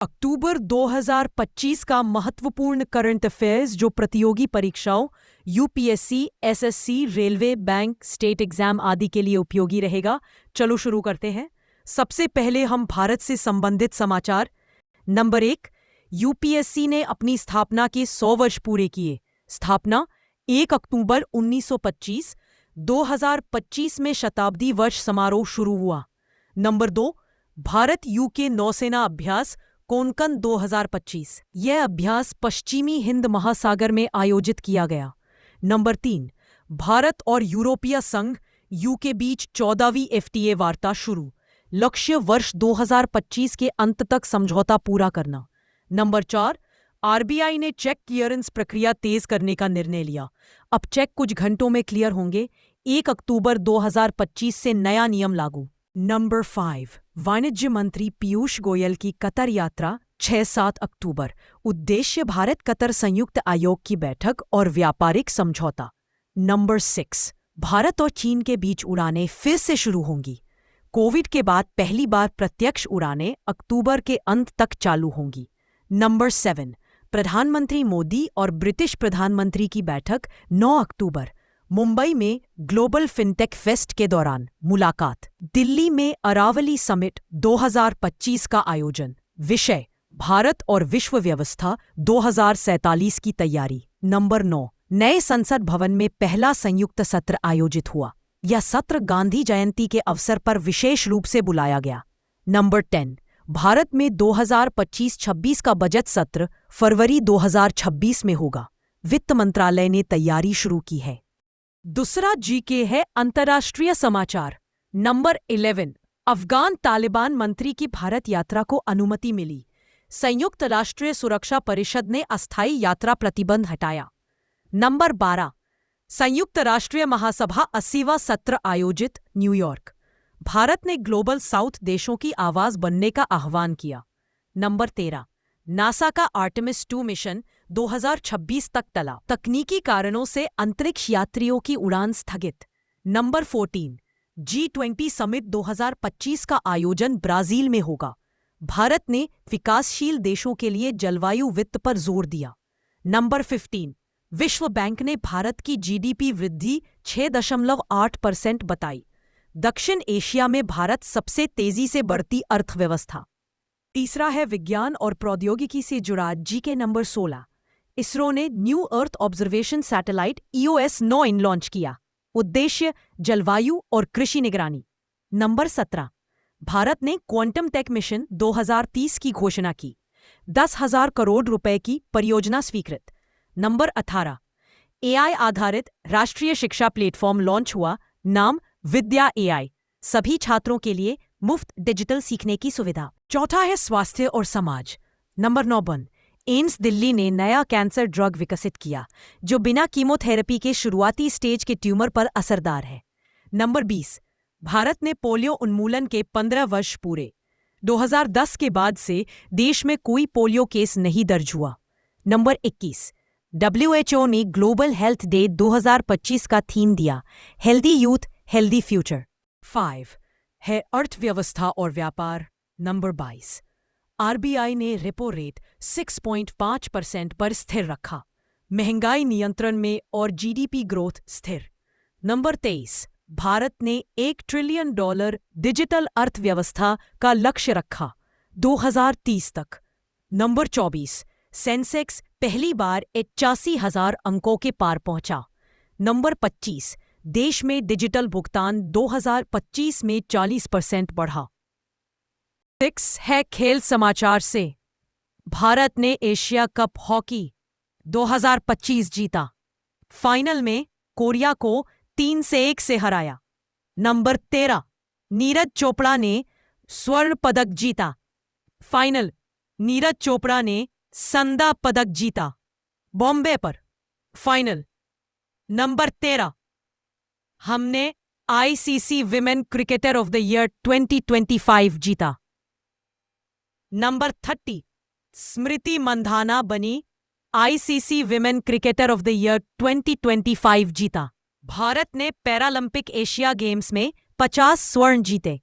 अक्टूबर 2025 का महत्वपूर्ण current affairs जो प्रतियोगी परीक्षाओं UPSC, SSC, railway, bank, state exam आदि के लिए उपयोगी रहेगा। चलो शुरू करते हैं। सबसे पहले हम भारत से संबंधित समाचार। नंबर 1, यूपीएससी ने अपनी स्थापना के 100 वर्ष पूरे किए। स्थापना 1 अक्टूबर 1925। 2025 में शताब्दी वर्ष समारोह शुरू हुआ। नंबर 2, भारत यूके नौसेना अभ्यास कोंकण 2025। यह अभ्यास पश्चिमी हिंद महासागर में आयोजित किया गया। नंबर 3, भारत और यूरोपीय संघ यू के बीच 14वीं एफटीए वार्ता शुरू। लक्ष्य वर्ष 2025 के अंत तक समझौता पूरा करना। नंबर 4, आरबीआई ने चेक क्लियरेंस प्रक्रिया तेज करने का निर्णय लिया। अब चेक कुछ घंटों में क्लियर होंगे। 1 अक्टूबर 2025 से नया नियम लागू। नंबर 5, वाणिज्य मंत्री पीयूष गोयल की कतर यात्रा 6-7 अक्टूबर। उद्देश्य भारत कतर संयुक्त आयोग की बैठक और व्यापारिक समझौता। नंबर 6, भारत और चीन के बीच उड़ानें फिर से शुरू होंगी। कोविड के बाद पहली बार प्रत्यक्ष उड़ानें अक्टूबर के अंत तक चालू होंगी। नंबर 7, प्रधानमंत्री मोदी और ब्रिटिश प्रधानमंत्री की बैठक 9 अक्टूबर। मुंबई में ग्लोबल फिनटेक फेस्ट के दौरान मुलाकात। दिल्ली में अरावली समिट 2025 का आयोजन। विषय भारत और विश्व व्यवस्था 2047 की तैयारी। नंबर 9, नए संसद भवन में पहला संयुक्त सत्र आयोजित हुआ। यह सत्र गांधी जयंती के अवसर पर विशेष रूप से बुलाया गया। नंबर 10, भारत में 2025-26 का बजट सत्र फरवरी 2026 में होगा। वित्त मंत्रालय ने तैयारी शुरू की है। दूसरा जीके है अंतर्राष्ट्रीय समाचार। नंबर 11, अफगान तालिबान मंत्री की भारत यात्रा को अनुमति मिली। संयुक्त राष्ट्रीय सुरक्षा परिषद ने अस्थायी यात्रा प्रतिबंध हटाया। नंबर 12, संयुक्त राष्ट्रीय महासभा 80वां सत्र आयोजित न्यूयॉर्क। भारत ने ग्लोबल साउथ देशों की आवाज बनने का आह्वान किया। नंबर 13, नासा का आर्टेमिस 2 मिशन 2026 तक टला। तकनीकी कारणों से अंतरिक्ष यात्रियों की उड़ान स्थगित। नंबर 14, G20 समिट 2025 का आयोजन ब्राजील में होगा। भारत ने विकासशील देशों के लिए जलवायु वित्त पर जोर दिया। नंबर 15, विश्व बैंक ने भारत की जीडीपी वृद्धि 6.8% बताई। दक्षिण एशिया में भारत सबसे तेजी से बढ़ती अर्थव्यवस्था। तीसरा है विज्ञान और प्रौद्योगिकी से जुड़ा जीके। नंबर 16, इसरो ने new earth observation satellite EOS-9 launch किया। उद्देश्य जलवायु और कृषि निगरानी। नंबर 17, भारत ने क्वांटम टेक मिशन 2030 की घोषणा की। 10,000 करोड़ रुपए की परियोजना स्वीकृत। नंबर 18, AI आधारित राष्ट्रीय शिक्षा प्लेटफॉर्म लॉन्च हुआ। नाम विद्या AI। सभी छात्रों के लिए मुफ्त डिजिटल सीखने की सुविधा। चौथा है स्वास्थ्य और समाज। नंबर 9, एम्स दिल्ली ने नया कैंसर ड्रग विकसित किया जो बिना कीमोथेरेपी के शुरुआती स्टेज के ट्यूमर पर असरदार है। नंबर 20, भारत ने पोलियो उन्मूलन के 15 वर्ष पूरे। 2010 के बाद से देश में कोई पोलियो केस नहीं दर्ज हुआ। नंबर 21, WHO ने ग्लोबल हेल्थ डे 2025 का थीम दिया, हेल्दी यूथ हेल्दी फ्यूचर। 5 है अर्थव्यवस्था और व्यापार। नंबर 22, आरबीआई ने रेपो रेट 6.5% पर स्थिर रखा। महंगाई नियंत्रण में और जीडीपी ग्रोथ स्थिर। नंबर 23, भारत ने $1 ट्रिलियन डिजिटल अर्थव्यवस्था का लक्ष्य रखा 2030 तक। नंबर 24, सेंसेक्स पहली बार 81,000 अंकों के पार पहुंचा। नंबर 25, देश में डिजिटल भुगतान 2025 में 40% बढ़ा। 6 है खेल समाचार से। भारत ने एशिया कप हॉकी 2025 जीता। फाइनल में कोरिया को 3-1 से हराया। नंबर 13, नीरज चोपड़ा ने स्वर्ण पदक जीता। फाइनल नीरज चोपड़ा ने संदा पदक जीता बॉम्बे पर। फाइनल। नंबर 13, हमने ICC women cricketer of the year 2025 जीता। नंबर 30, स्मृति मंधाना बनी ICC women cricketer of the year 2025 जीता। भारत ने पैरालंपिक एशिया गेम्स में 50 स्वर्ण जीते।